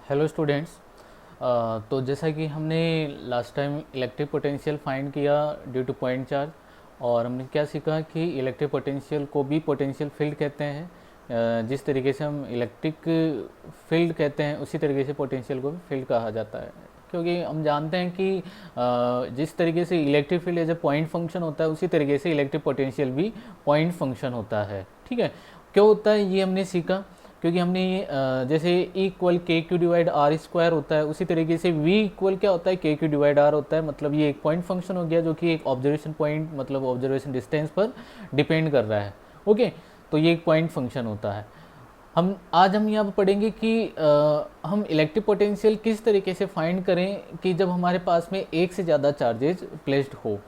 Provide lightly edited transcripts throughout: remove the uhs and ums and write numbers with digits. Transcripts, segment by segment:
Hello students. तो जैसा कि हमने last time electric potential find किया ड्यू टू पॉइंट चार्ज, और हमने क्या सीखा कि इलेक्ट्रिक पोटेंशियल को भी पोटेंशियल फील्ड कहते हैं। जिस तरीके से हम इलेक्ट्रिक फील्ड कहते हैं उसी तरीके से पोटेंशियल को भी फील्ड कहा जाता है, क्योंकि हम जानते हैं कि जिस तरीके से electric field as a point function होता है उसी तरीके से इलेक्ट्रिक पोटेंशियल भी पॉइंट फंक्शन होता है। ठीक है, क्यों होता है ये हमने सीखा, क्योंकि हमने ये जैसे E इक्वल के क्यू डिवाइड आर स्क्वायर होता है, उसी तरीके से V इक्वल क्या होता है के क्यू डिवाइड आर होता है। मतलब ये एक पॉइंट फंक्शन हो गया जो कि एक ऑब्जर्वेशन पॉइंट मतलब ऑब्जर्वेशन डिस्टेंस पर डिपेंड कर रहा है। ओके, तो ये एक पॉइंट फंक्शन होता है। हम यहाँ पर पढ़ेंगे कि हम इलेक्ट्रिक पोटेंशियल किस तरीके से फाइंड करें कि जब हमारे पास में एक से ज़्यादा चार्जेज प्लेस्ड हो।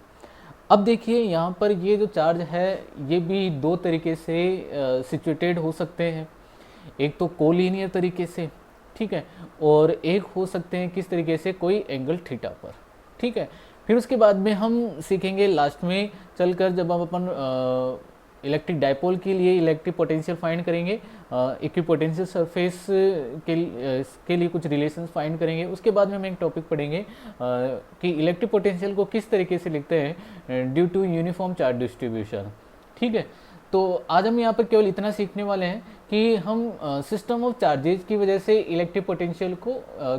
अब देखिए यहाँ पर ये जो चार्ज है ये भी दो तरीके से सिचुएटेड हो सकते हैं। एक तो कोलिनियर तरीके से, ठीक है, और एक हो सकते हैं किस तरीके से, कोई एंगल थीटा पर। ठीक है, फिर उसके बाद में हम सीखेंगे लास्ट में चलकर जब हम अपन इलेक्ट्रिक डाइपोल के लिए इलेक्ट्रिक पोटेंशियल फाइंड करेंगे, इक्विपोटेंशियल सरफेस के लिए कुछ रिलेशंस फाइंड करेंगे। उसके बाद में हम एक टॉपिक पढ़ेंगे कि इलेक्ट्रिक पोटेंशियल को किस तरीके से लिखते हैं due to uniform charge distribution. ठीक है, तो आज हम यहाँ पर केवल इतना सीखने वाले हैं कि हम सिस्टम ऑफ चार्जेज की वजह से इलेक्ट्रिक पोटेंशियल को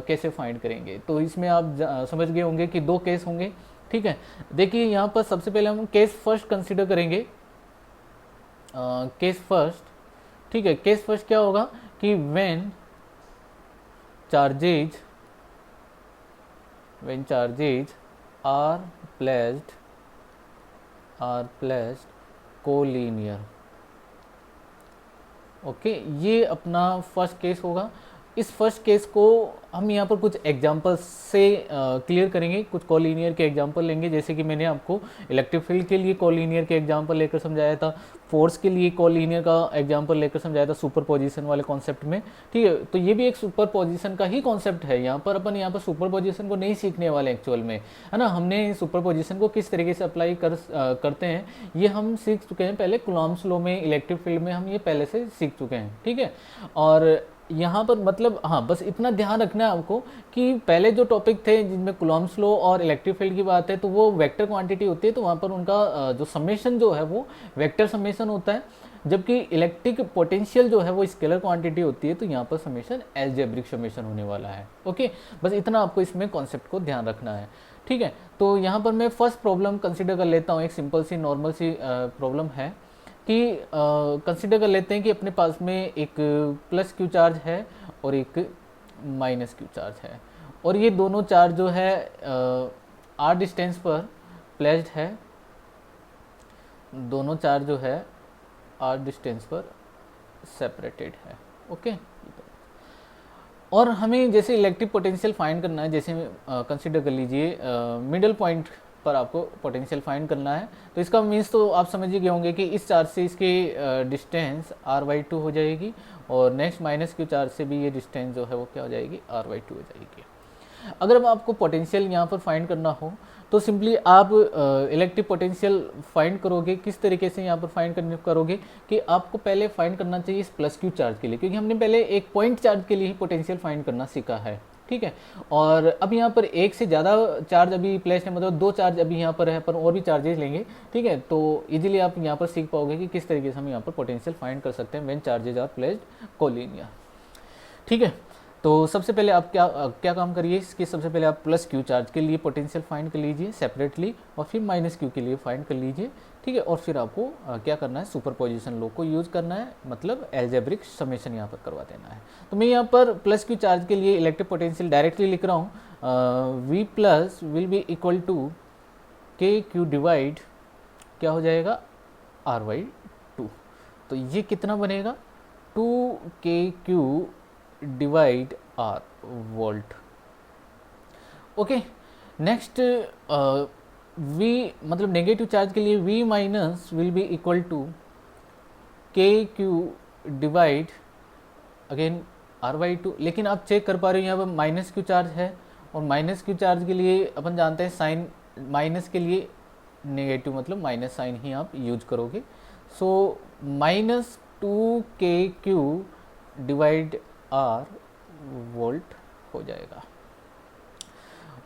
कैसे फाइंड करेंगे। तो इसमें आप समझ गए होंगे कि दो केस होंगे। ठीक है, देखिए यहाँ पर सबसे पहले हम केस फर्स्ट कंसिडर करेंगे। केस फर्स्ट, ठीक है, केस फर्स्ट क्या होगा कि charges when charges are placed collinear. Okay, ये अपना फर्स्ट केस होगा। इस फर्स्ट केस को हम यहाँ पर कुछ एग्जांपल्स से क्लियर करेंगे। कुछ कोलिनियर के एग्जांपल लेंगे, जैसे कि मैंने आपको इलेक्ट्रिक फील्ड के लिए कोलिनियर के एग्जांपल लेकर समझाया था, फोर्स के लिए कोलिनियर का एग्जांपल लेकर समझाया था सुपरपोजिशन वाले कॉन्सेप्ट में। ठीक है, तो ये भी एक सुपरपोजिशन का ही कॉन्सेप्ट है। यहाँ पर अपन यहाँ पर सुपरपोजिशन को नहीं सीखने वाले एक्चुअल में, है ना। हमने सुपरपोजिशन को किस तरीके से अप्लाई करते हैं ये हम सीख चुके हैं पहले। कूलॉम्स लॉ में इलेक्ट्रिक फील्ड में हम ये पहले से सीख चुके हैं। ठीक है, और यहाँ पर मतलब हाँ, बस इतना ध्यान रखना है आपको कि पहले जो टॉपिक थे जिनमें कूलॉम्स लॉ और इलेक्ट्रिक फील्ड की बात है तो वो वेक्टर क्वांटिटी होती है, तो वहाँ पर उनका जो समेशन जो है वो वेक्टर समेशन होता है, जबकि इलेक्ट्रिक पोटेंशियल जो है वो स्केलर क्वांटिटी होती है, तो यहाँ पर समेशन अलजेब्रिक समेशन होने वाला है। ओके, बस इतना आपको इसमें कॉन्सेप्ट को ध्यान रखना है। ठीक है, तो यहाँ पर मैं फर्स्ट प्रॉब्लम कंसिडर कर लेता हूँ। एक सिंपल सी नॉर्मल सी प्रॉब्लम है कि कंसिडर कर लेते हैं कि अपने पास में एक प्लस क्यू चार्ज है और एक माइनस क्यू चार्ज है, और ये दोनों चार्ज जो है आर डिस्टेंस पर प्लेस्ड है। दोनों चार्ज जो है आर डिस्टेंस पर सेपरेटेड है। ओके, और हमें जैसे इलेक्ट्रिक पोटेंशियल फाइंड करना है, जैसे कंसिडर कर लीजिए मिडल पॉइंट पर आपको पोटेंशियल फाइंड करना है, तो इसका मीन्स तो आप समझ ही गए होंगे कि इस चार्ज से इसकी डिस्टेंस r/2 हो जाएगी, और नेक्स्ट माइनस क्यू चार्ज से भी ये डिस्टेंस जो है वो क्या हो जाएगी, r/2 हो जाएगी। अगर अब आपको पोटेंशियल यहाँ पर फाइंड करना हो तो सिंपली आप इलेक्ट्रिक पोटेंशियल फाइंड करोगे। किस तरीके से यहाँ पर फाइंड करोगे कि आपको पहले फाइंड करना चाहिए इस प्लस क्यू चार्ज के लिए, क्योंकि हमने पहले एक पॉइंट चार्ज के लिए ही पोटेंशियल फाइंड करना सीखा है। ठीक है, और अब यहाँ पर एक से ज़्यादा चार्ज अभी प्लेस्ड है, मतलब दो चार्ज अभी यहाँ पर है, पर और भी चार्जेस लेंगे। ठीक है, तो इजीली आप यहाँ पर सीख पाओगे कि किस तरीके से हम यहाँ पर पोटेंशियल फाइंड कर सकते हैं when charges are placed collinear. ठीक है, तो सबसे पहले आप क्या काम करिए कि सबसे पहले आप प्लस क्यू चार्ज के लिए पोटेंशियल फाइंड कर लीजिए सेपरेटली, और फिर माइनस क्यू के लिए फाइंड कर लीजिए। ठीक है, और फिर आपको क्या करना है, सुपरपोजिशन लॉ को यूज़ करना है, मतलब अलजेब्रिक समेशन यहाँ पर करवा देना है। तो मैं यहाँ पर प्लस क्यू चार्ज के लिए इलेक्ट्रिक पोटेंशियल डायरेक्टली लिख रहा हूँ। V plus will be equal to के क्यू डिवाइड क्या हो जाएगा, r/2। तो ये कितना बनेगा, 2kq divide r volt. Okay, next V मतलब नेगेटिव चार्ज के लिए V minus will be equal to kq divide again r/2। लेकिन आप चेक कर पा रहे हो यहाँ पर माइनस क्यू चार्ज है, और माइनस क्यू चार्ज के लिए अपन जानते हैं साइन माइनस के लिए नेगेटिव मतलब माइनस साइन ही आप यूज करोगे। सो -2kq डिवाइड r वोल्ट हो जाएगा।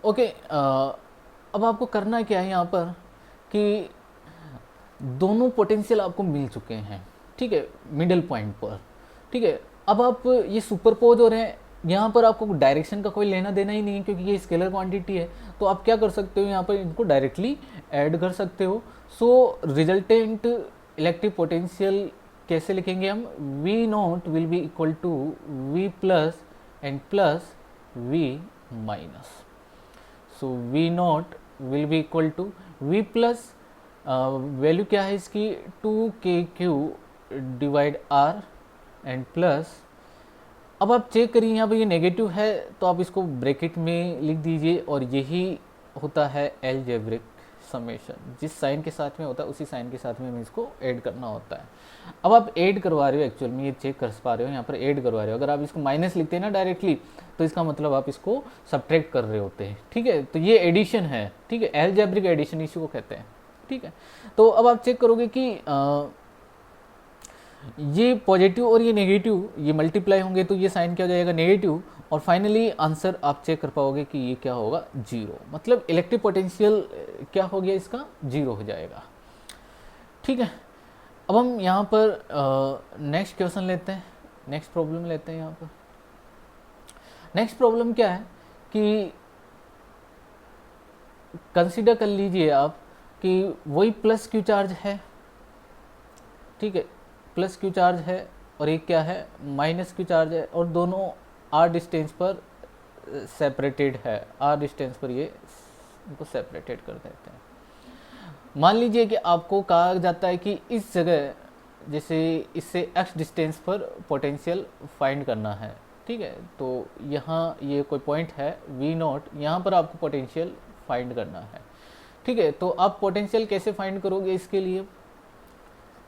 ओके, अब आपको करना क्या है यहाँ पर कि दोनों पोटेंशियल आपको मिल चुके हैं, ठीक है, मिडिल पॉइंट पर, ठीक है। अब आप ये सुपरपोज हो रहे हैं, यहाँ पर आपको डायरेक्शन का कोई लेना देना ही नहीं है क्योंकि ये स्केलर क्वांटिटी है, तो आप क्या कर सकते हो यहाँ पर इनको डायरेक्टली ऐड कर सकते हो। सो रिजल्टेंट इलेक्ट्रिक पोटेंशियल कैसे लिखेंगे हम, V not will be equal to V plus and plus V minus. So V not will be equal to V plus value क्या है इसकी 2kq divide are and plus, अब आप check करिए यहाँ पर ये नेगेटिव है तो आप इसको ब्रैकेट में लिख दीजिए और यही होता है अलजेब्रिक समेशन, जिस साइन के साथ में होता है उसी साइन के साथ में हमें इसको ऐड करना होता है। अब आप ऐड करवा रहे हो, एक्चुअल में ये चेक कर पा रहे हो यहाँ पर ऐड करवा रहे हो, अगर आप इसको माइनस लिखते हैं ना डायरेक्टली तो इसका मतलब आप इसको सब्ट्रैक्ट कर रहे होते हैं, ठीक है। तो ये एडिशन है, ठीक है, अलजेब्रिक एडिशन इसी को कहते हैं, ठीक है। तो अब आप चेक करोगे कि ये पॉजिटिव और ये नेगेटिव ये मल्टीप्लाई होंगे तो ये साइन क्या हो जाएगा, नेगेटिव, और फाइनली आंसर आप चेक कर पाओगे कि ये क्या होगा, जीरो, मतलब इलेक्ट्रिक पोटेंशियल क्या हो गया इसका, जीरो हो जाएगा, ठीक है। अब हम यहाँ पर नेक्स्ट क्वेश्चन लेते हैं, नेक्स्ट प्रॉब्लम लेते हैं। यहाँ पर नेक्स्ट प्रॉब्लम क्या है कि कंसीडर कर लीजिए आप कि वही प्लस क्यू चार्ज है, ठीक है, प्लस क्यू चार्ज है और एक क्या है, माइनस क्यू चार्ज है, और दोनों आर डिस्टेंस पर सेपरेटेड है, आर डिस्टेंस पर ये इनको सेपरेटेड कर देते हैं। मान लीजिए कि आपको कहा जाता है कि इस जगह जैसे इससे एक्स डिस्टेंस पर पोटेंशियल फाइंड करना है, ठीक है। तो यहाँ ये कोई पॉइंट है वी नॉट, यहाँ पर आपको पोटेंशियल फाइंड करना है, ठीक है। तो आप पोटेंशियल कैसे फाइंड करोगे इसके लिए,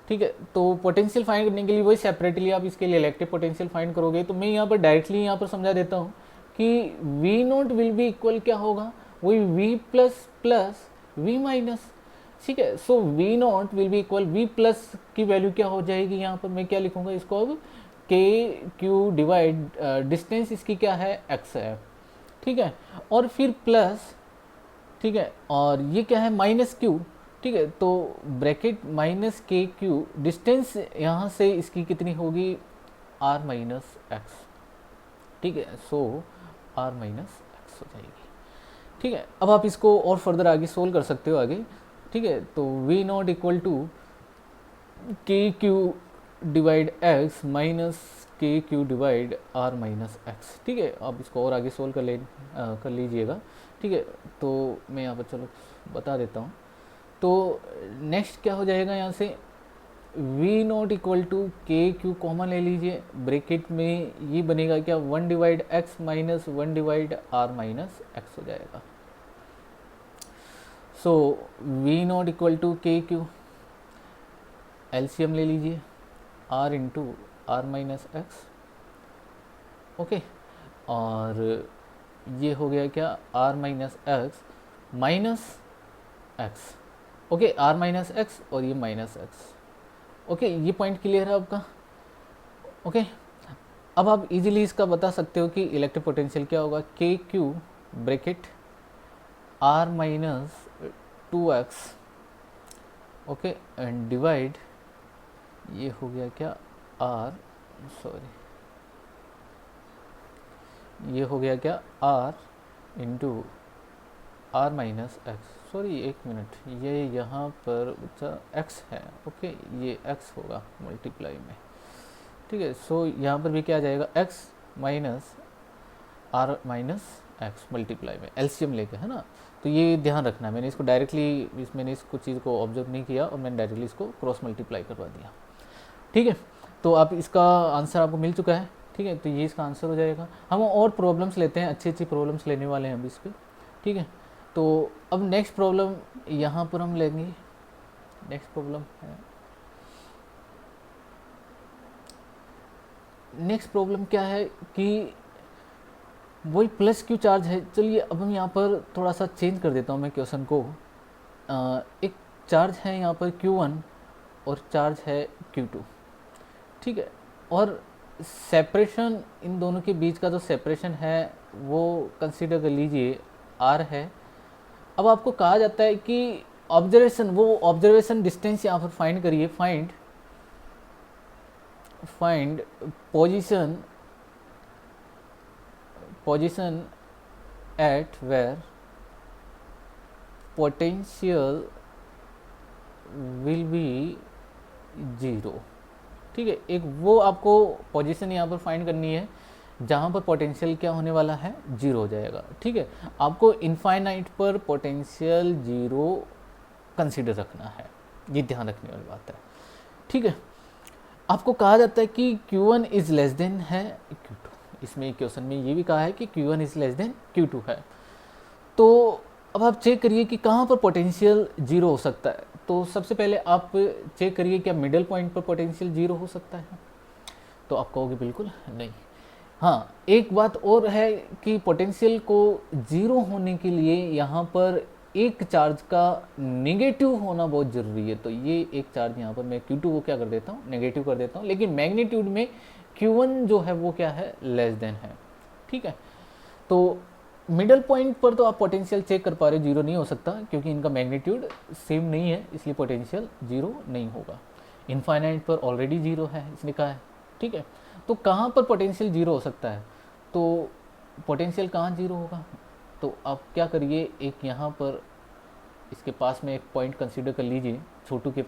ठीक है। तो पोटेंशियल फाइंड करने के लिए वही सेपरेटली आप इसके लिए इलेक्ट्रिक पोटेंशियल फाइंड करोगे। तो मैं यहाँ पर डायरेक्टली यहाँ पर समझा देता हूँ कि V not will be equal क्या होगा, वही V plus plus V minus, ठीक है। So V not will be equal V plus की वैल्यू क्या हो जाएगी, यहाँ पर मैं क्या लिखूंगा इसको, अब के क्यू डिवाइड डिस्टेंस इसकी क्या है, एक्स है, ठीक है, और फिर प्लस, ठीक है, और ये क्या है माइनस क्यू, ठीक है। तो bracket minus k Q, distance यहाँ से इसकी कितनी होगी, आर माइनस एक्स, ठीक है। सो आर माइनस एक्स हो जाएगी, ठीक है। अब आप इसको और फर्दर आगे सोल्व कर सकते हो आगे, ठीक है। तो वी नॉट इक्वल टू के q divide x minus k q divide r minus x, ठीक है। आप इसको और आगे सोल्व कर लीजिएगा, ठीक है। तो मैं यहाँ पर चलो बता देता हूँ। तो नेक्स्ट क्या हो जाएगा, यहाँ से वी नॉट इक्वल टू के क्यू कॉमन ले लीजिए, ब्रैकेट में ये बनेगा क्या, 1 divide x minus 1 divide r minus x हो जाएगा। So V not equal to के क्यू, एलसीएम ले लीजिए, r into r minus x, okay, और ये हो गया क्या, r minus x minus x, okay, r minus x और ये माइनस एक्स, ओके। ये पॉइंट क्लियर है आपका, ओके। अब आप इजीली इसका बता सकते हो कि इलेक्ट्रिक पोटेंशियल क्या होगा, K Q bracket r minus 2x, okay, and divide ये हो गया क्या, आर, सॉरी, ये हो गया क्या, r into r minus x, sorry एक मिनट, ये यहाँ पर बच्चा एक्स है, ओके, ये एक्स होगा मल्टीप्लाई में, ठीक है। सो यहाँ पर भी क्या आ जाएगा, x minus r minus x multiply में एलसीएम लेके, है ना। तो ये ध्यान रखना है, मैंने इसको डायरेक्टली मैंने इसको चीज़ को ऑब्जर्व नहीं किया और मैंने डायरेक्टली इसको क्रॉस मल्टीप्लाई करवा दिया, ठीक है। तो आप इसका आंसर आपको मिल चुका है, ठीक है। तो ये इसका आंसर हो जाएगा। हम और प्रॉब्लम्स लेते हैं, अच्छी अच्छी प्रॉब्लम्स लेने वाले हैं अभी इस पर, ठीक है। तो अब नेक्स्ट प्रॉब्लम यहाँ पर हम लेंगे, नेक्स्ट प्रॉब्लम है, नेक्स्ट प्रॉब्लम क्या है कि वही प्लस क्यू चार्ज है। चलिए अब हम यहाँ पर थोड़ा सा चेंज कर देता हूँ मैं क्वेश्चन को, एक चार्ज है यहाँ पर Q1 और चार्ज है Q2, ठीक है, और सेपरेशन, इन दोनों के बीच का जो सेपरेशन है वो कंसीडर कर लीजिए r है। अब आपको कहा जाता है कि ऑब्जर्वेशन, वो ऑब्जर्वेशन डिस्टेंस यहाँ पर फाइंड करिए, find position at where potential will be 0। ठीक है, एक वो आपको पोजीशन यहाँ पर फाइंड करनी है जहाँ पर पोटेंशियल क्या होने वाला है, 0 हो जाएगा। ठीक है, आपको इनफाइनाइट पर पोटेंशियल 0 कंसीडर रखना है, ये ध्यान रखने वाली बात है। ठीक है, आपको कहा जाता है कि Q1 इज लेस देन है Q2, इसमें क्वेश्चन में ये भी कहा है कि Q1 is less than Q2 है। तो अब आप चेक करिए कि कहाँ पर पोटेंशियल 0 हो सकता है। तो सबसे पहले आप चेक करिए क्या मिडल पॉइंट पर पोटेंशियल 0 हो सकता है, तो आप कहोगे बिल्कुल नहीं। हाँ, एक बात और है कि पोटेंशियल को 0 होने के लिए यहाँ पर एक चार्ज का नेगेटिव होना बहुत ज़रूरी है। तो ये एक चार्ज यहाँ पर मैं Q2 को क्या कर देता हूँ, नेगेटिव कर देता हूँ, लेकिन मैग्नीट्यूड में Q1 जो है वो क्या है, लेस देन है। ठीक है, तो मिडल पॉइंट पर तो आप पोटेंशियल चेक कर पा रहे हो, 0 नहीं हो सकता क्योंकि इनका मैग्नीट्यूड सेम नहीं है, इसलिए पोटेंशियल 0 नहीं होगा। इनफाइनाइट पर ऑलरेडी 0 है, इसने कहा है। ठीक है, तो कहाँ पर पोटेंशियल 0 हो सकता है, तो पोटेंशियल कहाँ 0 होगा, तो आप क्या करिए, एक यहाँ पर इसके पास में एक पॉइंट कंसीडर कर लीजिए, छोटू के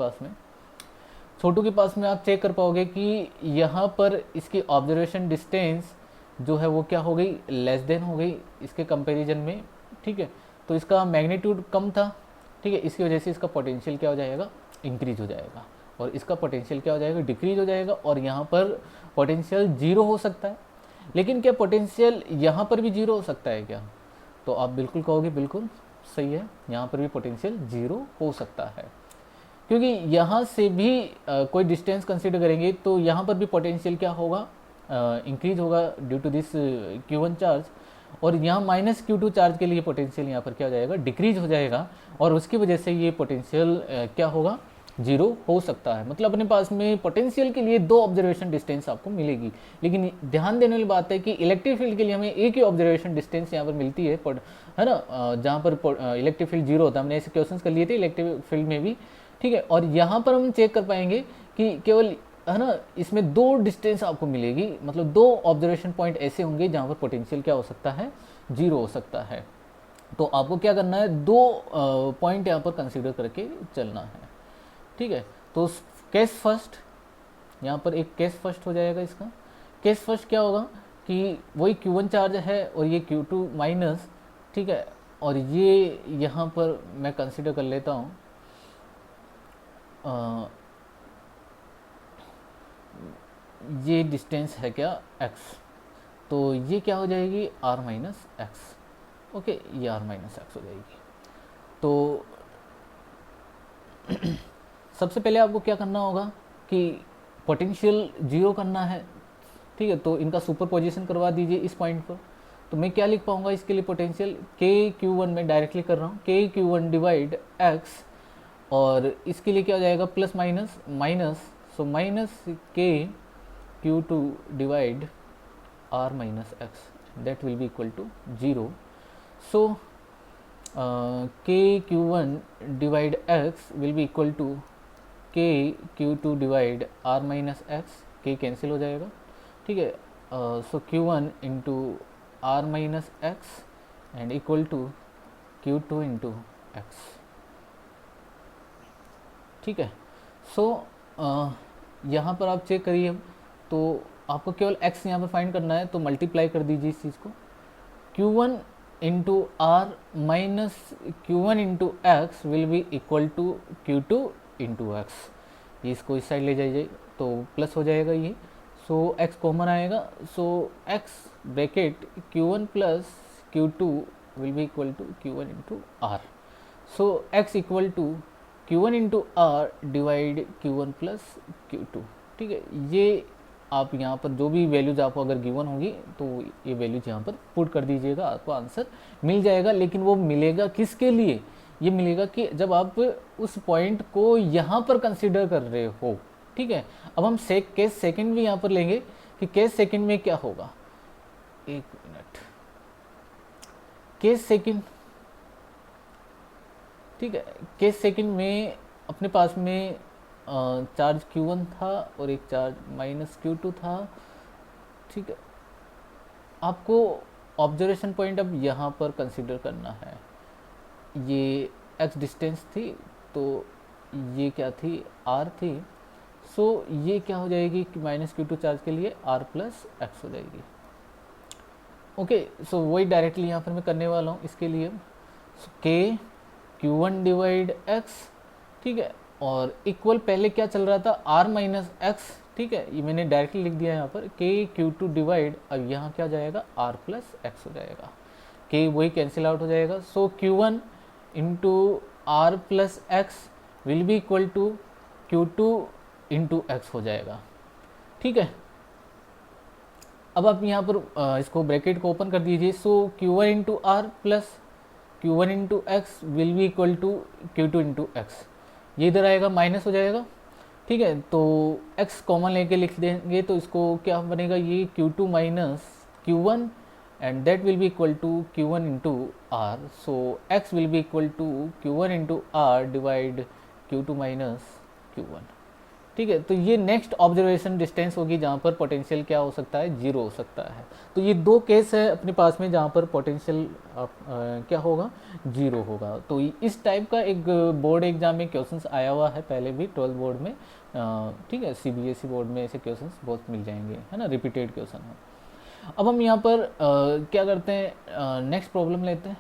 पास में आप चेक कर पाओगे कि यहाँ पर इसकी ऑब्जर्वेशन डिस्टेंस जो है वो क्या हो गई, लेस देन हो गई इसके कंपैरिजन में। ठीक है, तो इसका मैग्नीट्यूड कम था। ठीक है, इसकी वजह से इसका पोटेंशियल क्या हो जाएगा, इंक्रीज हो जाएगा, और इसका पोटेंशियल क्या हो जाएगा, डिक्रीज हो जाएगा। और यहाँ पर पोटेंशियल 0 हो सकता है, लेकिन क्या पोटेंशियल यहाँ पर भी 0 हो सकता है क्या, तो आप बिल्कुल कहोगे बिल्कुल सही है, यहाँ पर भी पोटेंशियल 0 हो सकता है, क्योंकि यहाँ से भी कोई डिस्टेंस कंसीडर करेंगे तो यहाँ पर भी पोटेंशियल क्या होगा, इंक्रीज होगा due to this Q1 charge, और यहाँ माइनस Q2 चार्ज के लिए पोटेंशियल यहाँ पर क्या हो जाएगा, डिक्रीज हो जाएगा, और उसकी वजह से ये पोटेंशियल क्या होगा, 0 हो सकता है। मतलब अपने पास में पोटेंशियल के लिए 2 ऑब्जर्वेशन डिस्टेंस आपको मिलेगी, लेकिन ध्यान देने वाली बात है कि इलेक्ट्रिक फील्ड के लिए हमें एक ही ऑब्जर्वेशन डिस्टेंस यहाँ पर मिलती है ना, जहाँ पर इलेक्ट्रिक फील्ड 0 होता है। हमने ऐसे क्वेश्चन कर लिए थे इलेक्ट्रिक फील्ड में भी। ठीक है, और यहाँ पर हम चेक कर पाएंगे कि केवल है ना, इसमें 2 डिस्टेंस आपको मिलेगी, मतलब 2 ऑब्जर्वेशन पॉइंट ऐसे होंगे जहाँ पर पोटेंशियल क्या हो सकता है, 0 हो सकता है। तो आपको क्या करना है, 2 पॉइंट यहाँ पर कंसीडर करके चलना है। ठीक है, तो केस फर्स्ट, यहाँ पर एक केस फर्स्ट हो जाएगा। इसका केस फर्स्ट क्या होगा कि वही Q1 चार्ज है और ये Q2 माइनस। ठीक है, और ये यहाँ पर मैं कंसीडर कर लेता हूँ ये डिस्टेंस है क्या, x, तो ये क्या हो जाएगी, r माइनस एक्स। ओके, ये r माइनस एक्स हो जाएगी। तो सबसे पहले आपको क्या करना होगा कि पोटेंशियल 0 करना है। ठीक है, तो इनका सुपरपोजिशन करवा दीजिए इस पॉइंट पर। तो मैं क्या लिख पाऊंगा इसके लिए, पोटेंशियल KQ1 में डायरेक्टली कर रहा हूँ, KQ1 डिवाइड x, और इसके लिए क्या हो जाएगा, plus minus minus, so minus KQ2 divide r minus x, that will be equal to 0। So KQ1 divide x will be equal to KQ2 divide r minus x, K cancel हो जाएगा। ठीक है, so Q1 into r minus x and equal to Q2 into x. ठीक है, सो यहाँ पर आप check करिए, तो आपको केवल x यहाँ पर फाइंड करना है, तो मल्टीप्लाई कर दीजिए इस चीज़ को। Q1 into r minus Q1 into x will be equal to Q2 into x. ये इसको इस साइड ले जाइए तो प्लस हो जाएगा ये, सो x कॉमन आएगा, so x bracket Q1 plus Q2 will be equal to Q1 into r. So x equal to Q1 into r divide Q1 plus Q2। ठीक है, ये आप यहाँ पर जो भी वैल्यूज आपको अगर गिवन होगी तो ये वैल्यूज यहाँ पर पुट कर दीजिएगा, आपको आंसर मिल जाएगा। लेकिन वो मिलेगा किसके लिए, ये मिलेगा कि जब आप उस पॉइंट को यहाँ पर कंसिडर कर रहे हो। ठीक है, अब हम केस सेकंड भी यहाँ पर लेंगे कि केस सेकंड में क्या होगा। एक मिनट, केस सेकंड, ठीक है, केस सेकंड में अपने पास में चार्ज Q1 था और एक चार्ज -Q2 था, ठीक है। आपको ऑब्जर्वेशन पॉइंट अब यहाँ पर कंसिडर करना है। ये x डिस्टेंस थी, तो ये क्या थी, r थी। सो ये क्या हो जाएगी कि -Q2 चार्ज के लिए r प्लस x हो जाएगी। ओके, सो वही डायरेक्टली यहाँ पर मैं करने वाला हूँ इसके लिए। k Q1 डिवाइड x, ठीक है, और इक्वल पहले क्या चल रहा था, r माइनस एक्स, ठीक है, ये मैंने डायरेक्टली लिख दिया यहाँ पर। k Q2 डिवाइड, अब यहाँ क्या जाएगा, r प्लस एक्स हो जाएगा, k वही कैंसिल आउट हो जाएगा। So Q1 into r plus x will be equal to Q2 into x हो जाएगा, ठीक है। अब आप यहाँ पर इसको ब्रैकेट को ओपन कर दीजिए। So Q1 into r plus Q1 into x will be equal to Q2 into x, ये इधर आएगा माइनस हो जाएगा, ठीक है। तो x कॉमन लेके लिख देंगे तो इसको क्या बनेगा, ये Q2 minus Q1 and that will be equal to Q1 into r. So x will be equal to Q1 into r divide Q2 minus Q1, ठीक है। तो ये नेक्स्ट ऑब्जर्वेशन डिस्टेंस होगी जहाँ पर पोटेंशियल क्या हो सकता है, जीरो हो सकता है। तो ये दो केस है अपने पास में जहाँ पर पोटेंशियल क्या होगा, जीरो होगा। तो इस टाइप का एक बोर्ड एग्जाम में क्वेश्चंस आया हुआ है पहले भी 12th बोर्ड में, ठीक है। CBSE बोर्ड में ऐसे क्वेश्चंस बहुत मिल जाएंगे, है ना, रिपीटेड क्वेश्चन है। अब हम यहाँ पर क्या करते हैं, नेक्स्ट प्रॉब्लम लेते हैं।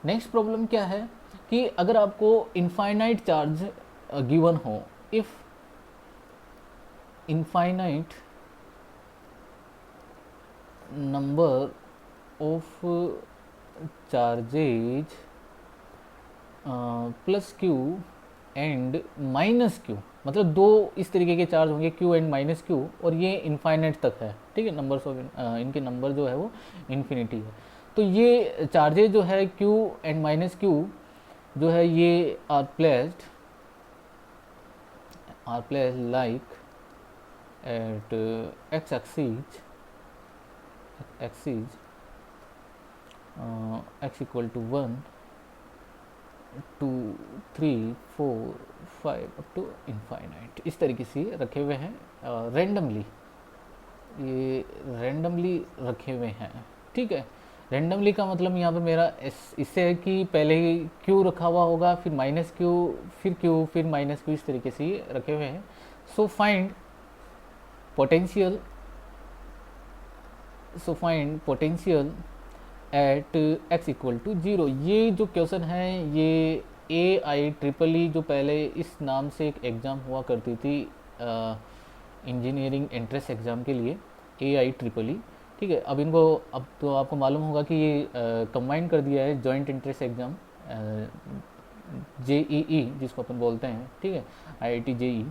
नेक्स्ट प्रॉब्लम क्या है कि अगर आपको इनफाइनाइट चार्ज गिवन हो, if infinite number of charges plus Q and minus Q, मतलब दो इस तरीके के चार्ज होंगे Q एंड माइनस Q, और ये इनफाइनाइट तक है, ठीक है। नंबर्स ऑफ इनके नंबर जो है वो इन्फिनिटी है। तो ये चार्जेज जो है Q एंड माइनस Q जो है ये are placed like at x axis x equal to 1 2 3 4 5 up to infinite, इस तरीके से रखे हुए हैं रैंडमली, ये रैंडमली रखे हुए हैं, ठीक है। रैंडमली का मतलब यहाँ पे मेरा इससे है कि पहले Q रखा हुआ होगा, फिर माइनस Q, फिर Q, फिर माइनस Q, इस तरीके से ये रखे हुए हैं। So find potential at x equal to 0। ये जो क्वेश्चन है ये AIEEE जो पहले इस नाम से एक एग्ज़ाम हुआ करती थी इंजीनियरिंग एंट्रेंस एग्ज़ाम के लिए, AIEEE, ठीक है। अब इनको, अब तो आपको मालूम होगा कि ये कंबाइन कर दिया है जॉइंट एंट्रेंस एग्ज़ाम JEE जिसको अपन बोलते हैं, ठीक है, IIT JEE,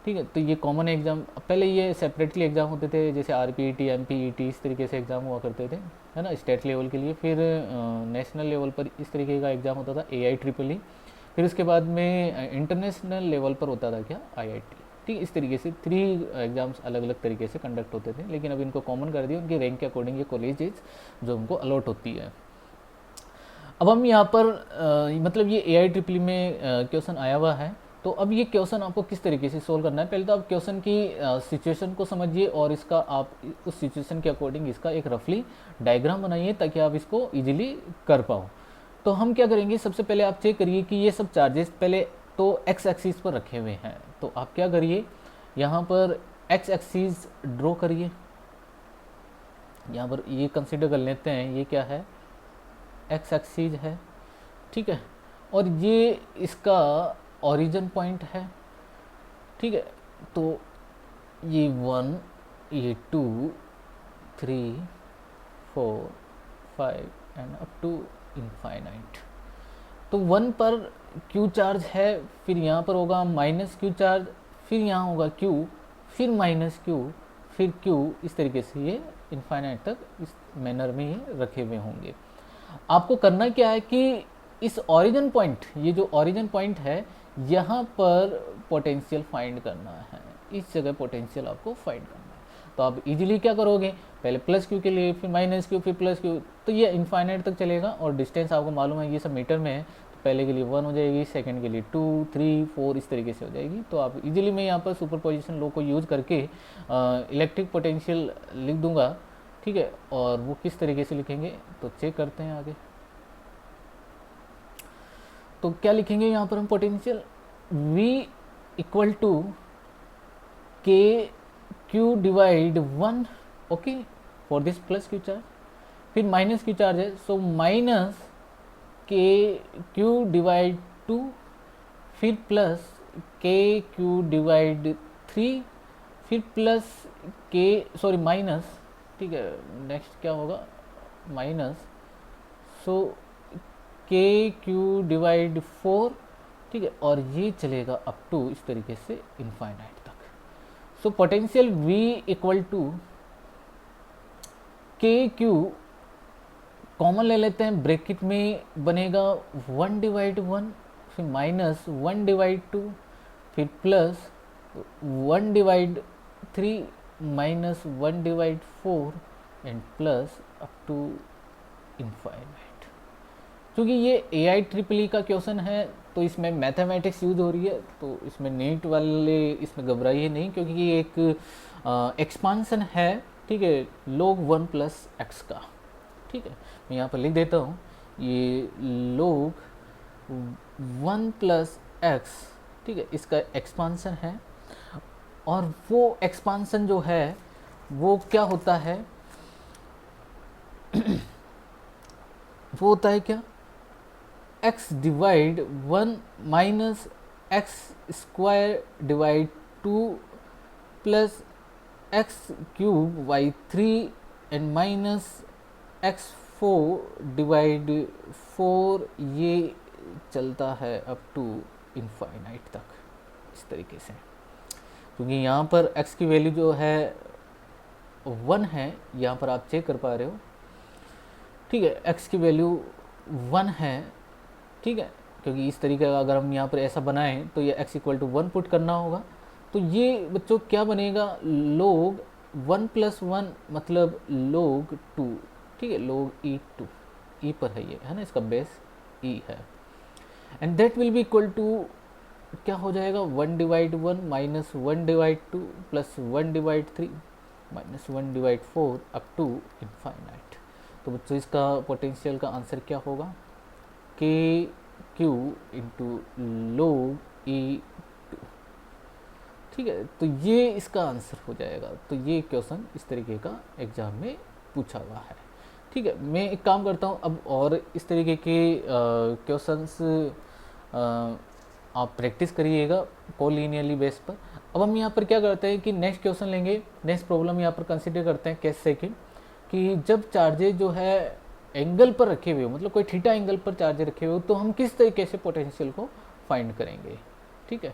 ठीक है। तो ये कॉमन एग्ज़ाम, पहले ये सेपरेटली एग्ज़ाम होते थे, जैसे RPET MPET इस तरीके से एग्ज़ाम हुआ करते थे, है ना, स्टेट लेवल के लिए। फिर नेशनल लेवल पर इस तरीके का एग्ज़ाम होता था AIEEE, फिर उसके बाद में इंटरनेशनल लेवल पर होता था क्या, IIT, ठीक। इस तरीके से 3 एग्ज़ाम्स अलग अलग तरीके से कंडक्ट होते थे, लेकिन अब इनको कॉमन कर दिया, उनकी रैंक के अकॉर्डिंग ये कॉलेजेस जो उनको अलॉट होती है। अब हम यहाँ पर मतलब ये AIEEE में क्वेश्चन आया हुआ है, तो अब ये क्वेश्चन आपको किस तरीके से सोल्व करना है। पहले तो आप क्वेश्चन की सिचुएशन को समझिए और इसका आप उस सिचुएशन के अकॉर्डिंग इसका एक रफली डायग्राम बनाइए ताकि आप इसको इजीली कर पाओ। तो हम क्या करेंगे, सबसे पहले आप चेक करिए कि ये सब चार्जेस पहले तो x एक्सिस पर रखे हुए हैं। तो आप क्या करिए, यहाँ पर x एक्सिस ड्रॉ करिए, यहाँ पर ये कंसिडर कर लेते हैं, ये क्या है, x एक्सिस है, ठीक है, और ये इसका ओरिजिन पॉइंट है, ठीक है। तो ये 1, ये 2 3 4 5 एंड अप टू इनफाइनाइट। तो 1 पर Q चार्ज है, फिर यहाँ पर होगा माइनस Q चार्ज, फिर यहाँ होगा Q, फिर माइनस Q, फिर Q, इस तरीके से ये इनफाइनाइट तक इस मैनर में ये रखे हुए होंगे। आपको करना क्या है कि इस ओरिजिन पॉइंट, ये जो ओरिजिन पॉइंट है यहाँ पर पोटेंशियल फाइंड करना है, इस जगह पोटेंशियल आपको फाइंड करना है। तो आप इजीली क्या करोगे, पहले प्लस क्यू के लिए, फिर माइनस क्यू, फिर प्लस क्यू, तो ये इनफाइनाइट तक चलेगा। और डिस्टेंस आपको मालूम है ये सब मीटर में है, तो पहले के लिए 1 हो जाएगी, सेकंड के लिए 2, 3, 4 इस तरीके से हो जाएगी। तो आप इजीली मैं यहाँ पर सुपरपोजिशन लॉ को यूज़ करके इलेक्ट्रिक पोटेंशियल लिख दूंगा, ठीक है। और वो किस तरीके से लिखेंगे तो चेक करते हैं आगे। तो क्या लिखेंगे यहाँ पर हम पोटेंशियल, V इक्वल टू के q divide 1, okay, for this plus Q charge, फिर माइनस क्यू चार्ज है, so minus k q divide 2, फिर प्लस के क्यू डिवाइड 3, फिर प्लस के सॉरी माइनस, ठीक है, नेक्स्ट क्या होगा माइनस, सो के क्यू डिवाइड 4, ठीक है, और ये चलेगा अप टू इस तरीके से इनफाइनाइट तक। So potential V equal to के क्यू कॉमन ले लेते हैं, ब्रैकेट में बनेगा 1 डिवाइड 1, फिर माइनस 1 डिवाइड 2, फिर plus 1 divide 3, minus 1 divide 4 and plus up to infinite. क्योंकि ये AIEEE का क्वेश्चन है तो इसमें मैथमेटिक्स यूज हो रही है, तो इसमें नीट वाले इसमें घबराइए नहीं, क्योंकि ये एक एक्सपांसन है, ठीक है, log 1 प्लस एक्स का, ठीक है। मैं यहाँ पर लिख देता हूँ, ये log 1 प्लस एक्स, ठीक है, इसका एक्सपांसन है। और वो एक्सपांसन जो है वो क्या होता है वो होता है क्या, x divide 1 minus x square divide 2 plus x cube by 3 and minus x4 divide 4, ये चलता है अप टू इनफाइनाइट तक इस तरीके से। क्योंकि यहाँ पर x की वैल्यू जो है 1 है, यहाँ पर आप चेक कर पा रहे हो, ठीक है, x की वैल्यू 1 है, ठीक है, क्योंकि इस तरीके का अगर हम यहाँ पर ऐसा बनाएं तो ये x इक्वल टू 1 पुट करना होगा। तो ये बच्चों क्या बनेगा, log 1 प्लस 1 मतलब log 2, ठीक है, log E2, E पर है ये, है ना, इसका बेस E है, and that will be equal to क्या हो जाएगा, 1 divide 1 minus 1 divide 2 plus 1 divide 3 minus 1 divide 4 up to infinite. तो बच्चों इसका पोटेंशियल का आंसर क्या होगा, K Q into log E2, ठीक है। तो ये इसका आंसर हो जाएगा। तो ये क्वेश्चन इस तरीके का एग्जाम में पूछा हुआ है, ठीक है। मैं एक काम करता हूँ अब, और इस तरीके के क्वेश्चंस आप प्रैक्टिस करिएगा कोलिनियरली बेस पर। अब हम यहाँ पर क्या करते हैं कि नेक्स्ट क्वेश्चन लेंगे, नेक्स्ट प्रॉब्लम यहाँ पर कंसिडर करते हैं केस सेकंड, कि जब चार्जेज जो है एंगल पर रखे हुए हो, मतलब कोई थीटा एंगल पर चार्ज रखे हुए हो, तो हम किस तरीके से पोटेंशियल को फाइंड करेंगे, ठीक है।